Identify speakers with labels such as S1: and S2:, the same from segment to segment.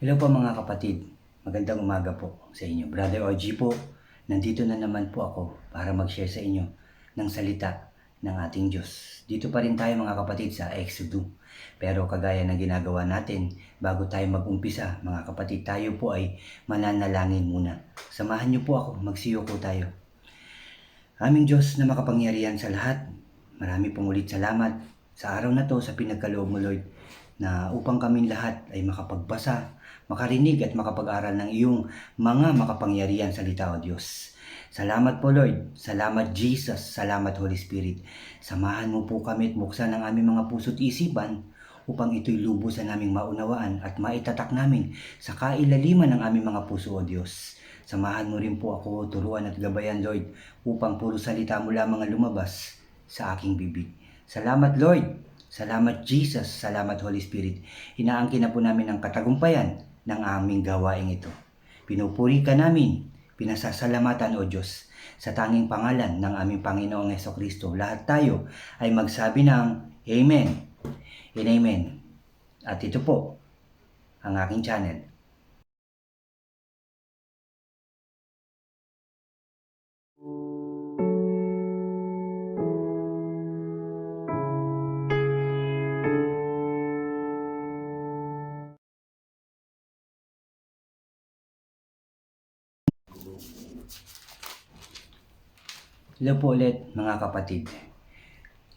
S1: Hello po mga kapatid, magandang umaga po sa inyo. Brother OG po, nandito na naman po ako para mag-share sa inyo ng salita ng ating Diyos. Dito pa rin tayo mga kapatid sa Exodus. Pero kagaya ng ginagawa natin, bago tayo mag-umpisa mga kapatid, tayo po ay mananalangin muna. Samahan niyo po ako, magsiyoko tayo. Aming Diyos na makapangyarihan sa lahat, marami pong ulit salamat sa araw na to sa pinagkaloob mo Lord, na upang kaming lahat ay makapagbasa, makarinig at makapag-aral ng iyong mga makapangyarihan salita o Diyos. Salamat po Lord, salamat Jesus, salamat Holy Spirit. Samahan mo po kami at buksan ang aming mga puso't isipan upang ito'y lubusan naming maunawaan at maitatak namin sa kailaliman ng aming mga puso o Diyos. Samahan mo rin po ako, turuan at gabayan Lord, upang puro salita mo lamang ang lumabas sa aking bibig. Salamat Lord, salamat Jesus, salamat Holy Spirit. Inaangkin na po namin ang katagumpayan ng aming gawaing ito. Pinupuri ka namin, pinasasalamatan o Diyos, sa tanging pangalan ng aming Panginoong Hesukristo. Lahat tayo ay magsabi ng Amen and Amen. At ito po ang aking channel. Hello po ulit mga kapatid.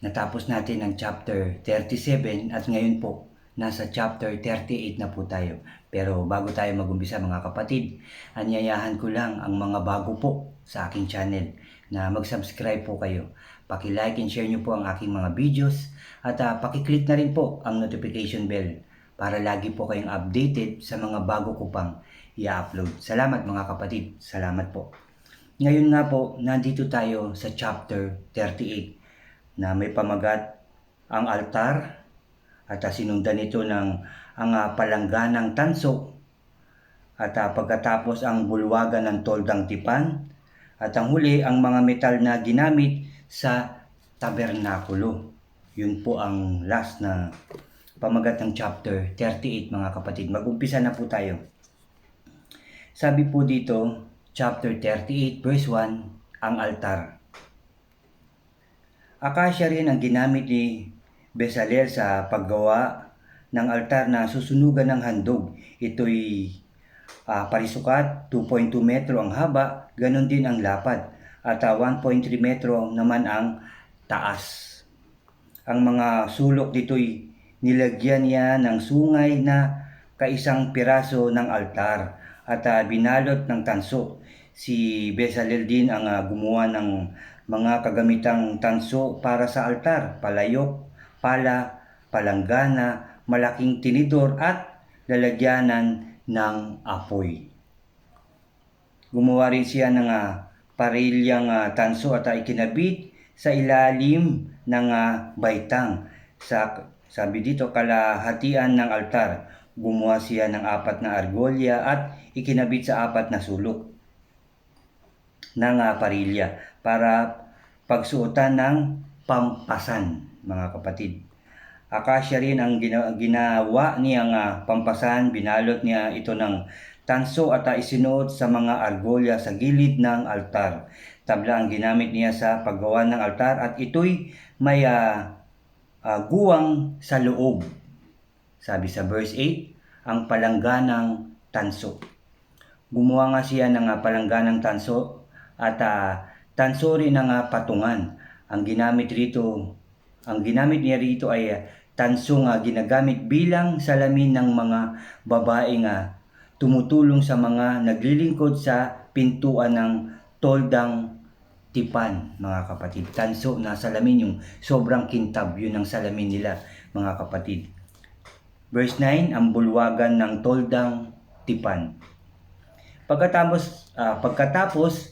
S1: Natapos natin ang chapter 37 at ngayon po nasa chapter 38 na po tayo. Pero bago tayo mag-umpisa mga kapatid, anyayahan ko lang ang mga bago po sa aking channel na mag-subscribe po kayo. Paki-like and share nyo po ang aking mga videos at paki-click na rin po ang notification bell para lagi po kayong updated sa mga bago ko pang i-upload. Salamat mga kapatid, salamat po. Ngayon nga po, nandito tayo sa chapter 38 na may pamagat ang altar at sinundan ito ng ang palangganang tanso at pagkatapos ang bulwagan ng toldang tipan at ang huli ang mga metal na ginamit sa tabernakulo. Yun po ang last na pamagat ng chapter 38 mga kapatid. Mag-umpisa na po tayo. Sabi po dito, chapter 38 verse 1, ang altar. Akasya rin ang ginamit ni Bezalel sa paggawa ng altar na susunugan ng handog. Ito'y parisukat, 2.2 metro ang haba, ganon din ang lapad, at 1.3 metro naman ang taas. Ang mga sulok dito'y nilagyan niya ng sungay na kaisang piraso ng altar at binalot ng tanso. Si Bezalel din ang gumawa ng mga kagamitang tanso para sa altar, palayok, pala, palanggana, malaking tinidor at lalagyanan ng apoy. Gumawa rin siya ng parilyang tanso at ikinabit sa ilalim ng baitang. Sabi dito, kalahatian ng altar. Gumawa siya ng 4 na argolya at ikinabit sa 4 na sulok ng parilya para pagsuotan ng pampasan mga kapatid. Akasya rin ang ginawa niyang pampasan, binalot niya ito ng tanso at isinuot sa mga argolya sa gilid ng altar. Tabla ang ginamit niya sa paggawa ng altar at ito'y may guwang sa loob. Sabi sa verse 8, ang palangganang tanso. Gumawa nga siya ng palangganang tanso at tanso rin ng patungan. Ang ginamit niya rito ay tanso nga ginagamit bilang salamin ng mga babaeng tumutulong sa mga naglilingkod sa pintuan ng toldang tipan mga kapatid. Tanso na salamin, yung sobrang kintab, yun ang salamin nila mga kapatid. Verse 9, ang bulwagan ng toldang tipan. Pagkatapos,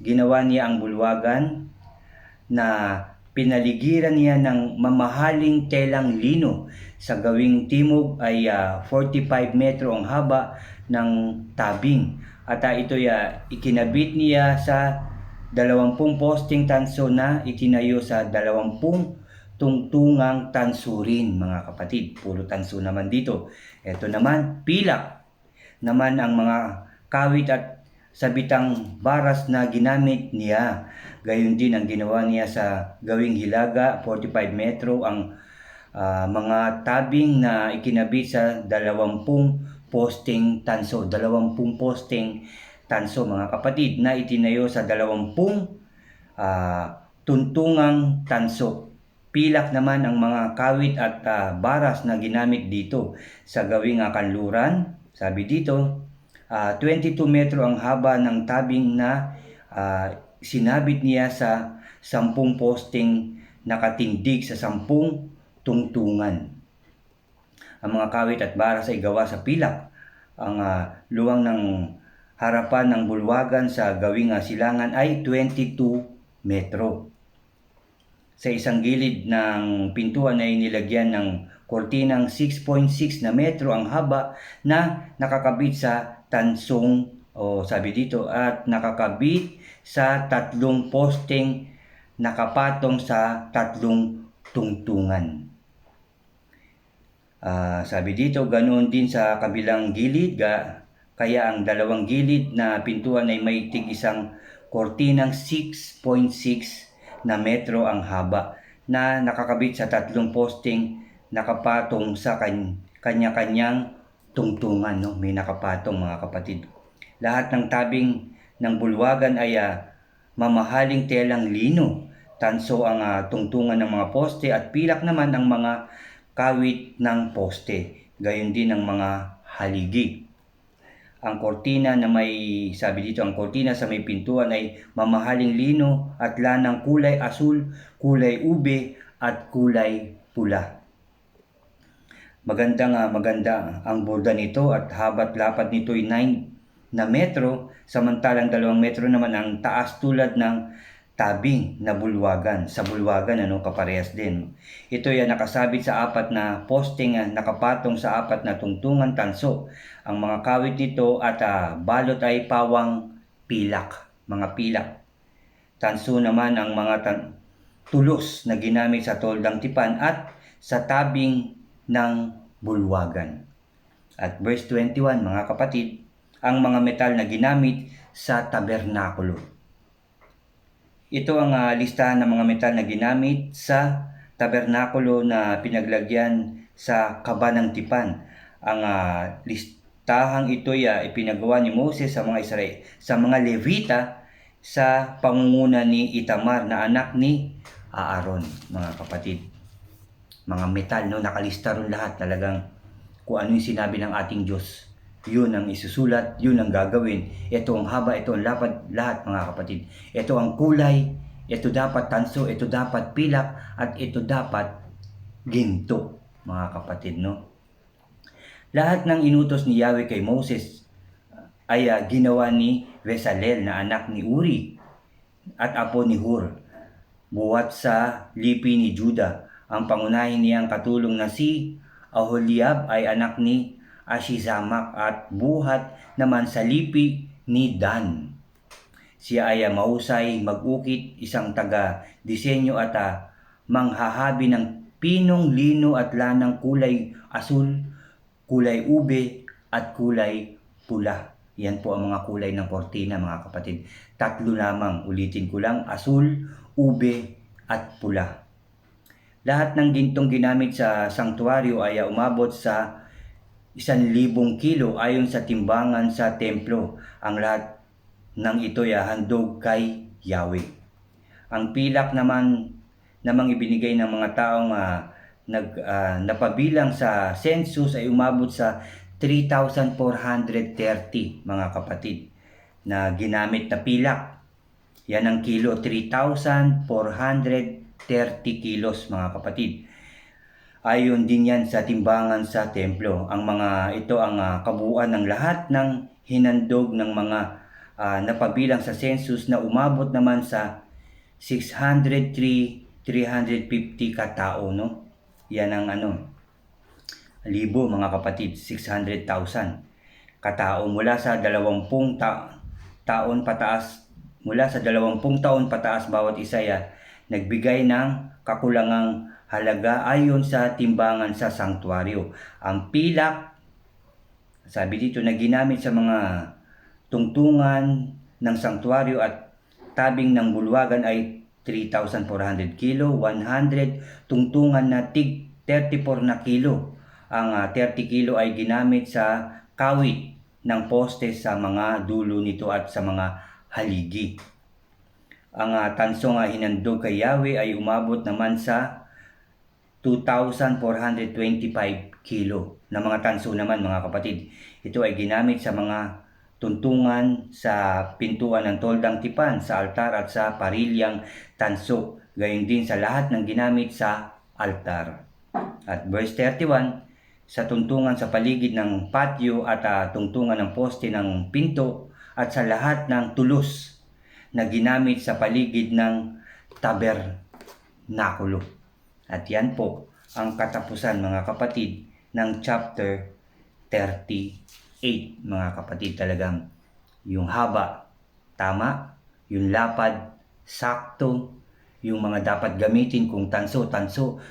S1: ginawa niya ang bulwagan na pinaligiran niya ng mamahaling telang lino. Sa gawing timog ay 45 metro ang haba ng tabing. At ito'y ikinabit niya sa 20 posting tanso na itinayo sa 20 tungtungang tanso rin mga kapatid. Puro tanso naman dito. Ito naman, pilak naman ang mga kawit at sabitang baras na ginamit niya. Gayon din ang ginawa niya sa gawing hilaga, 45 metro ang mga tabing na ikinabit sa 20 posting tanso. 20 posting tanso mga kapatid na itinayo sa 20 tuntungang tanso. Pilak naman ang mga kawit at baras na ginamit dito sa gawing kanluran. Sabi dito, 22 metro ang haba ng tabing na sinabit niya sa 10 posting nakatindig sa 10 tungtungan. Ang mga kawit at baras ay gawa sa pilak. Ang luwang ng harapan ng bulwagan sa gawing silangan ay 22 metro. Sa isang gilid ng pintuan ay nilagyan ng kortinang 6.6 na metro ang haba na nakakabit sa tansong sabi dito at nakakabit sa 3 posting nakapatong sa 3 tungtungan. Sabi dito, ganoon din sa kabilang gilid, kaya ang dalawang gilid na pintuan ay may tig-isang kortinang 6.6 na metro ang haba na nakakabit sa 3 posting nakapatong sa kanya-kanyang tungtungan. No? May nakapatong mga kapatid. Lahat ng tabing ng bulwagan ay mamahaling telang lino. Tanso ang tungtungan ng mga poste at pilak naman ang mga kawit ng poste, gayon din ang mga haligi. Ang kortina na sabi dito, ang kortina sa may pintuan ay mamahaling lino at lanang kulay asul, kulay ube at kulay pula. Maganda ang borda nito at habat lapad nito ay 9 na metro, samantalang 2 metro naman ang taas tulad ng tabing na bulwagan. Sa bulwagan, kaparehas din. Ito ay nakasabit sa 4 na posting nakapatong sa 4 na tungtungan tanso. Ang mga kawit nito at balot ay pawang pilak, mga pilak. Tanso naman ang mga tulos na ginamit sa toldang tipan at sa tabing ng bulwagan. At verse 21, mga kapatid, ang mga metal na ginamit sa tabernakulo. Ito ang listahan ng mga metal na ginamit sa tabernakulo na pinaglagyan sa kaba ng tipan. Ang listahang ito ay ipinagawa ni Moses sa mga Israel, sa mga Levita sa pangunguna ni Itamar na anak ni Aaron, mga kapatid. Mga metal, nakalista ron lahat, talagang kung ano yung sinabi ng ating Diyos. Yun ang isusulat, yun ang gagawin. Ito ang haba, ito ang lapad, lahat mga kapatid. Ito ang kulay, ito dapat tanso, ito dapat pilak, at ito dapat ginto, mga kapatid, Lahat ng inutos ni Yahweh kay Moses ay ginawa ni Bezalel na anak ni Uri at apo ni Hur. Buhat sa lipi ni Juda, ang pangunahin niyang katulong na si Aholiab ay anak ni Ashizamak at buhat naman sa lipi ni Dan. Siya ay mahusay mag-ukit, isang taga-disenyo at manghahabi ng pinong, lino at lanang kulay asul, kulay ube at kulay pula. Yan po ang mga kulay ng kortina, mga kapatid. 3 lamang, ulitin ko lang, asul, ube at pula. Lahat ng gintong ginamit sa sanktuaryo ay umabot sa 1,000 kilo ayon sa timbangan sa templo. Ang lahat ng ito ay handog kay Yahweh. Ang pilak namang ibinigay ng mga taong napabilang sa census ay umabot sa 3,430 mga kapatid na ginamit na pilak. Yan ang kilo, 3,430 kilos mga kapatid. Ayon din yan sa timbangan sa templo. Ang mga ito ang kabuuan ng lahat ng hinandog ng mga napabilang sa census na umabot naman sa 603,350 katao, Yan ang libo mga kapatid, 600,000 katao mula sa 20 taon pataas. Mula sa 20 taon pataas bawat isa nagbigay ng kakulangang halaga ayon sa timbangan sa sanktuaryo. Ang pilak Sabi dito na ginamit sa mga tungtungan ng sanktuaryo at tabing ng bulwagan ay 3,400 kilo, 100 tungtungan na tig 34 na kilo. Ang 30 kilo ay ginamit sa kawit ng poste sa mga dulo nito at sa mga haligi. Ang tansong hinandog kay Yahweh ay umabot naman sa 2,425 kilo na mga tanso naman, mga kapatid. Ito ay ginamit sa mga tuntungan sa pintuan ng toldang tipan, sa altar at sa parilyang tanso. Gayon din sa lahat ng ginamit sa altar. At verse 31, sa tuntungan sa paligid ng patio at tungtungan ng poste ng pinto at sa lahat ng tulos na ginamit sa paligid ng tabernakulo. At yan po ang katapusan, mga kapatid, ng chapter 38, mga kapatid. Talagang yung haba, tama, yung lapad, sakto, yung mga dapat gamitin kung tanso,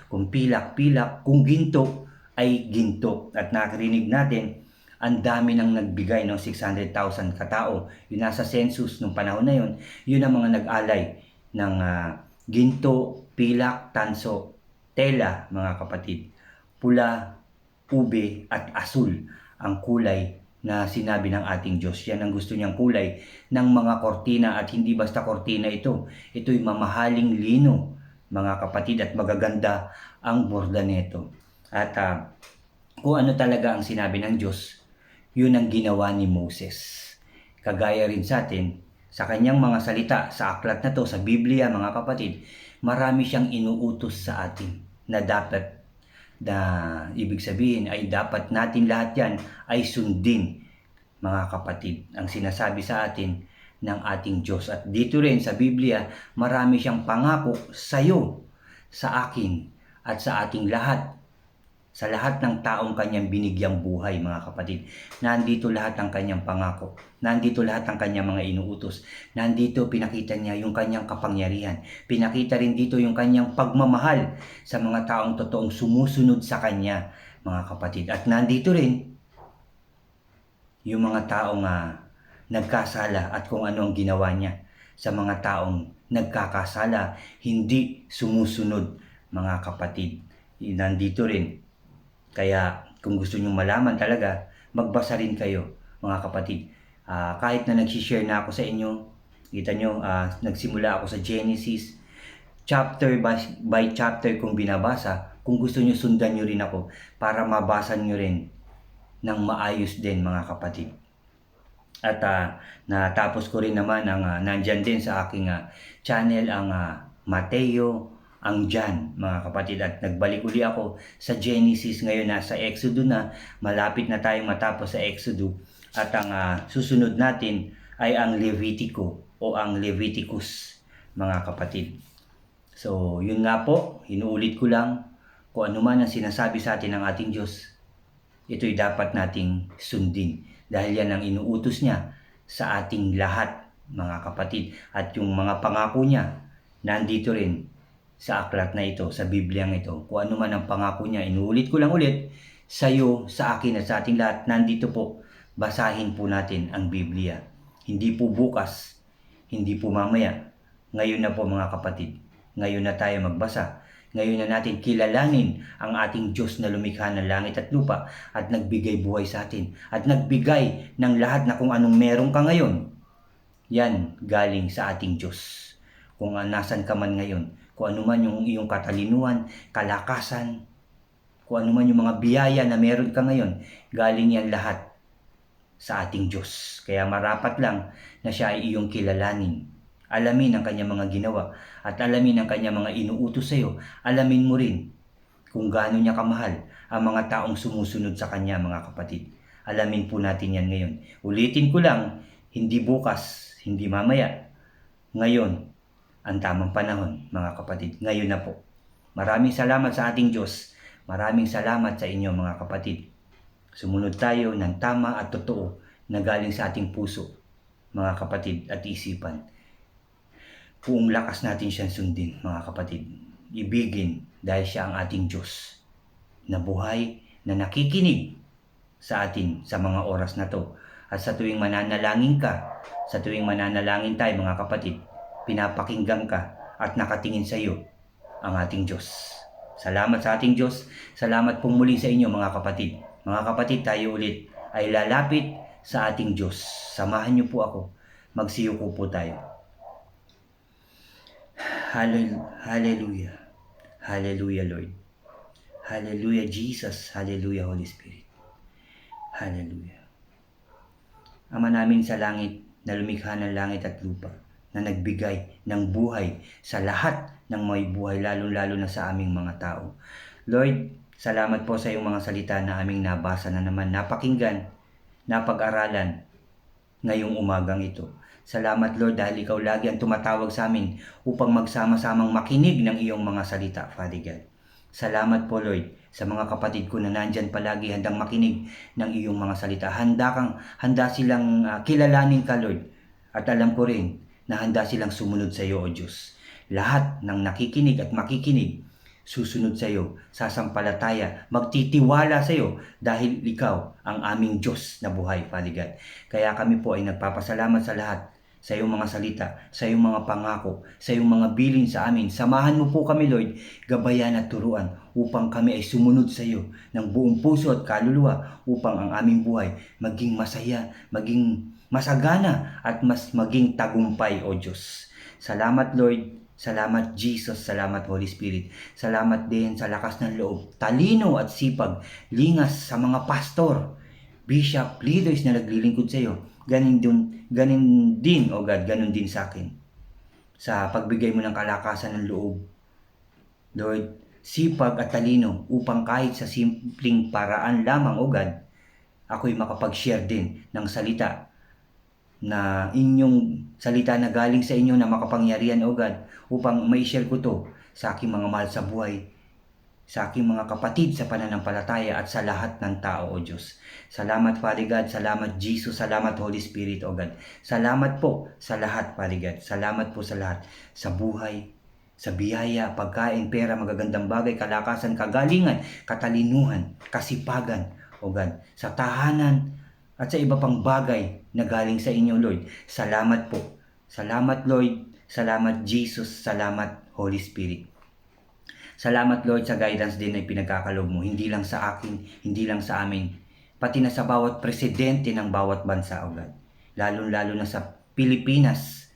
S1: kung pilak, kung ginto ay ginto. At nakarinig natin, ang dami nang nagbigay ng 600,000 katao. Yung nasa census nung panahon na yun, yun ang mga nag-alay ng ginto, pilak, tanso, tela, mga kapatid. Pula, ube at asul ang kulay na sinabi ng ating Diyos. Yan ang gusto niyang kulay ng mga kortina, at hindi basta kortina ito. Ito'y mamahaling lino, mga kapatid, at magaganda ang borda nito. At kung ano talaga ang sinabi ng Diyos, yun ang ginawa ni Moses. Kagaya rin sa atin, sa kanyang mga salita, sa aklat na to, sa Biblia, mga kapatid, marami siyang inuutos sa atin na dapat, na ibig sabihin ay dapat natin lahat yan ay sundin, mga kapatid, ang sinasabi sa atin ng ating Diyos. At dito rin sa Biblia, marami siyang pangako sa iyo, sa akin, at sa ating lahat, sa lahat ng taong kanyang binigyang buhay, mga kapatid. Nandito lahat ang kanyang pangako. Nandito lahat ang kanyang mga inuutos. Nandito pinakita niya yung kanyang kapangyarihan. Pinakita rin dito yung kanyang pagmamahal sa mga taong totoong sumusunod sa kanya, mga kapatid. At nandito rin yung mga taong nagkasala at kung ano ang ginawa niya sa mga taong nagkakasala, hindi sumusunod, mga kapatid. Nandito rin. Kaya kung gusto nyo malaman talaga, magbasa rin kayo, mga kapatid. Kahit na nag-share na ako sa inyo, kita nyo, nagsimula ako sa Genesis, chapter by chapter kung binabasa. Kung gusto nyo, sundan nyo rin ako para mabasa nyo rin ng maayos din, mga kapatid. At natapos ko rin naman ang nandyan din sa aking channel, ang Mateo, ang Jan, mga kapatid. At nagbalik uli ako sa Genesis, ngayon nasa Exodo na, malapit na tayong matapos sa Exodo. At ang susunod natin ay ang Levitico o ang Leviticus, mga kapatid. So yun nga po, inuulit ko lang, kung ano man ang sinasabi sa atin ng ating Diyos, ito'y dapat nating sundin. Dahil yan ang inuutos niya sa ating lahat, mga kapatid. At yung mga pangako niya, nandito rin sa aklat na ito, sa Bibliang ito. Kung ano man ang pangako niya, inuulit ko lang ulit sa iyo, sa akin at sa ating lahat. Nandito po, basahin po natin ang Biblia. Hindi po bukas, hindi po mamaya. Ngayon na po, mga kapatid. Ngayon na tayo magbasa. Ngayon na natin kilalanin ang ating Diyos na lumikha ng langit at lupa at nagbigay buhay sa atin at nagbigay ng lahat na kung anong meron ka ngayon. Yan galing sa ating Diyos. Kung nasan ka man ngayon, kung ano man yung iyong katalinuhan, kalakasan, kung ano man yung mga biyaya na meron ka ngayon, galing yan lahat sa ating Diyos. Kaya marapat lang na siya ay iyong kilalanin. Alamin ang kanyang mga ginawa at alamin ang kanyang mga inuutos sa iyo. Alamin mo rin kung gaano niya kamahal ang mga taong sumusunod sa kanya, mga kapatid. Alamin po natin yan ngayon. Ulitin ko lang, hindi bukas, hindi mamaya. Ngayon ang tamang panahon, mga kapatid. Ngayon na po. Maraming salamat sa ating Diyos. Maraming salamat sa inyo, mga kapatid. Sumunod tayo ng tama at totoo na galing sa ating puso, mga kapatid, at isipan. Buong lakas natin siyang sundin, mga kapatid. Ibigin dahil siya ang ating Diyos na buhay, na nakikinig sa atin sa mga oras na to. At sa tuwing mananalangin ka, sa tuwing mananalangin tayo mga kapatid, pinapakinggan ka at nakatingin sa iyo ang ating Diyos. Salamat sa ating Diyos. Salamat po muli sa inyo mga kapatid. Mga kapatid, tayo ulit ay lalapit sa ating Diyos. Samahan niyo po ako. Magsiyuko po tayo. Hallelujah. Hallelujah, Lord. Hallelujah, Jesus. Hallelujah, Holy Spirit. Hallelujah. Ama namin sa langit, na lumikha ng langit at lupa, na nagbigay ng buhay sa lahat ng may buhay, lalo-lalo na sa aming mga tao. Lord, salamat po sa iyong mga salita na aming nabasa na naman, napakinggan, napag-aralan ngayong umagang ito. Salamat Lord dahil ikaw lagi ang tumatawag sa amin upang magsama-samang makinig ng iyong mga salita, Father God. Salamat po Lord sa mga kapatid ko na nandyan palagi handang makinig ng iyong mga salita. Handa silang kilalanin ka Lord. At alam ko rin na handa silang sumunod sa iyo, O Diyos. Lahat ng nakikinig at makikinig, susunod sa iyo, sasampalataya, magtitiwala sa iyo dahil ikaw ang aming Diyos na buhay, Father God. Kaya kami po ay nagpapasalamat sa lahat, sa iyong mga salita, sa iyong mga pangako, sa iyong mga bilin sa amin. Samahan mo po kami, Lord, gabayan at turuan upang kami ay sumunod sa iyo ng buong puso at kaluluwa upang ang aming buhay maging masaya, maging masagana at maging tagumpay, O Diyos. Salamat, Lord. Salamat, Jesus. Salamat, Holy Spirit. Salamat din sa lakas ng loob, talino at sipag, lingas sa mga pastor, bishop, leaders na naglilingkod sa iyo. Ganin din, O God, ganon din sa akin. Sa pagbigay mo ng kalakasan ng loob, Lord, sipag at talino upang kahit sa simpleng paraan lamang, O God, ako'y makapag-share din ng salita na inyong salita na galing sa inyo na makapangyarihan, O God, upang mai-share ko to sa aking mga mahal sa buhay, sa aking mga kapatid sa pananampalataya at sa lahat ng tao, O Diyos. Salamat, Father God. Salamat, Jesus. Salamat, Holy Spirit, O God. Salamat po sa lahat, Father God. Salamat po sa lahat. Sa buhay, sa biyaya, pagkain, pera, magagandang bagay, kalakasan, kagalingan, katalinuhan, kasipagan, O God. Sa tahanan at sa iba pang bagay na galing sa inyo, Lord. Salamat po. Salamat, Lord. Salamat, Jesus. Salamat, Holy Spirit. Salamat Lord sa guidance din na pinagkakaloob mo, hindi lang sa akin, hindi lang sa amin, pati na sa bawat presidente ng bawat bansa, O God. Lalo-lalo na sa Pilipinas,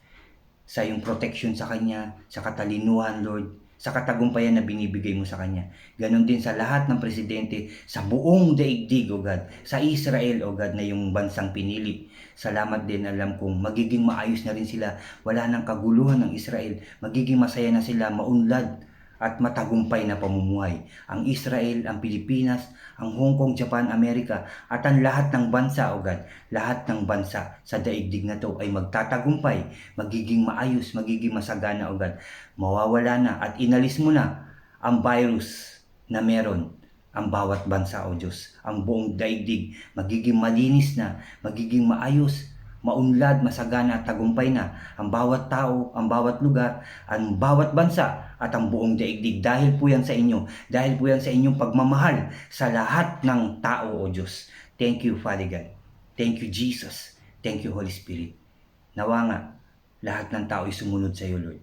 S1: sa iyong protection sa Kanya, sa katalinuhan Lord, sa katagumpayan na binibigay mo sa Kanya. Ganon din sa lahat ng presidente sa buong daigdig, O God, sa Israel, O God, na yung bansang pinili. Salamat din, alam kong magiging maayos na rin sila, wala nang kaguluhan ng Israel, magiging masaya na sila, maunlad, at matagumpay na pamumuhay. Ang Israel, ang Pilipinas, ang Hong Kong, Japan, Amerika, at ang lahat ng bansa, O God, lahat ng bansa sa daigdig na to ay magtatagumpay, magiging maayos, magiging masagana, O God. Mawawala na at inalis mo na ang virus na meron ang bawat bansa, O Diyos. Ang buong daigdig, magiging malinis na, magiging maayos, maunlad, masagana at tagumpay na ang bawat tao, ang bawat lugar, ang bawat bansa at ang buong daigdig. Dahil po yan sa inyo, dahil po yan sa inyong pagmamahal sa lahat ng tao, O Diyos. Thank you, Father God. Thank you, Jesus. Thank you, Holy Spirit. Nawa nga, lahat ng tao ay sumunod sa iyo, Lord.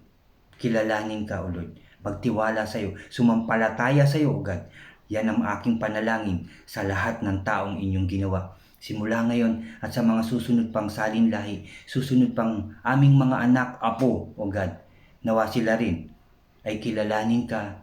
S1: Kilalanin ka, O Lord. Magtiwala sa iyo, sumampalataya sa iyo, O God. Yan ang aking panalangin sa lahat ng taong inyong ginawa. Simula ngayon at sa mga susunod pang salinlahi, susunod pang aming mga anak, apo, O God, nawa sila rin ay kilalanin ka,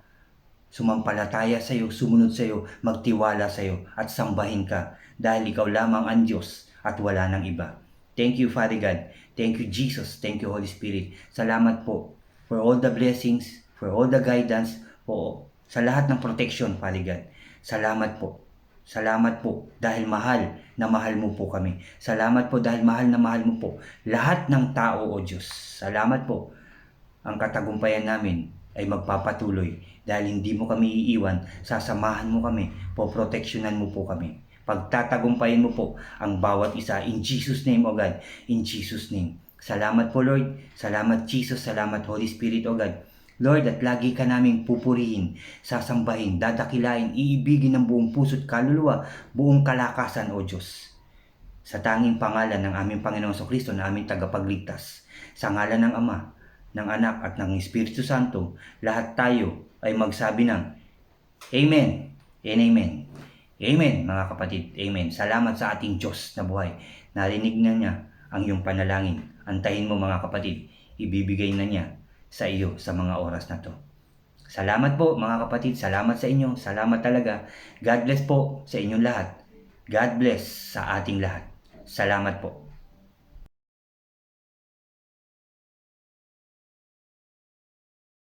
S1: sumampalataya sa iyo, sumunod sa iyo, magtiwala sa iyo at sambahin ka dahil ikaw lamang ang Diyos at wala nang iba. Thank you, Father God. Thank you, Jesus. Thank you, Holy Spirit. Salamat po for all the blessings, for all the guidance, po sa lahat ng protection, Father God. Salamat po. Salamat po dahil mahal na mahal mo po kami. Salamat po dahil mahal na mahal mo po lahat ng tao, O Diyos. Salamat po. Ang katagumpayan namin ay magpapatuloy dahil hindi mo kami iiwan, sasamahan mo kami, poproteksyonan mo po kami. Pagtatagumpayan mo po ang bawat isa. In Jesus' name, O God. In Jesus' name. Salamat po, Lord. Salamat, Jesus. Salamat, Holy Spirit, O God. Lord, at lagi ka naming pupurihin, sasambahin, dadakilain, iibigin ng buong puso't kaluluwa, buong kalakasan, O Diyos. Sa tanging pangalan ng aming Panginoong Kristo na aming tagapagligtas, sa ngalan ng Ama, ng Anak at ng Espiritu Santo, lahat tayo ay magsabi ng Amen and Amen. Amen, mga kapatid. Amen. Salamat sa ating Diyos na buhay. Narinig na niya ang iyong panalangin. Antayin mo, mga kapatid. Ibibigay na niya sa iyo sa mga oras na to. Salamat po, mga kapatid. Salamat sa inyo. Salamat talaga. God bless po sa inyong lahat. God bless sa ating lahat. Salamat po.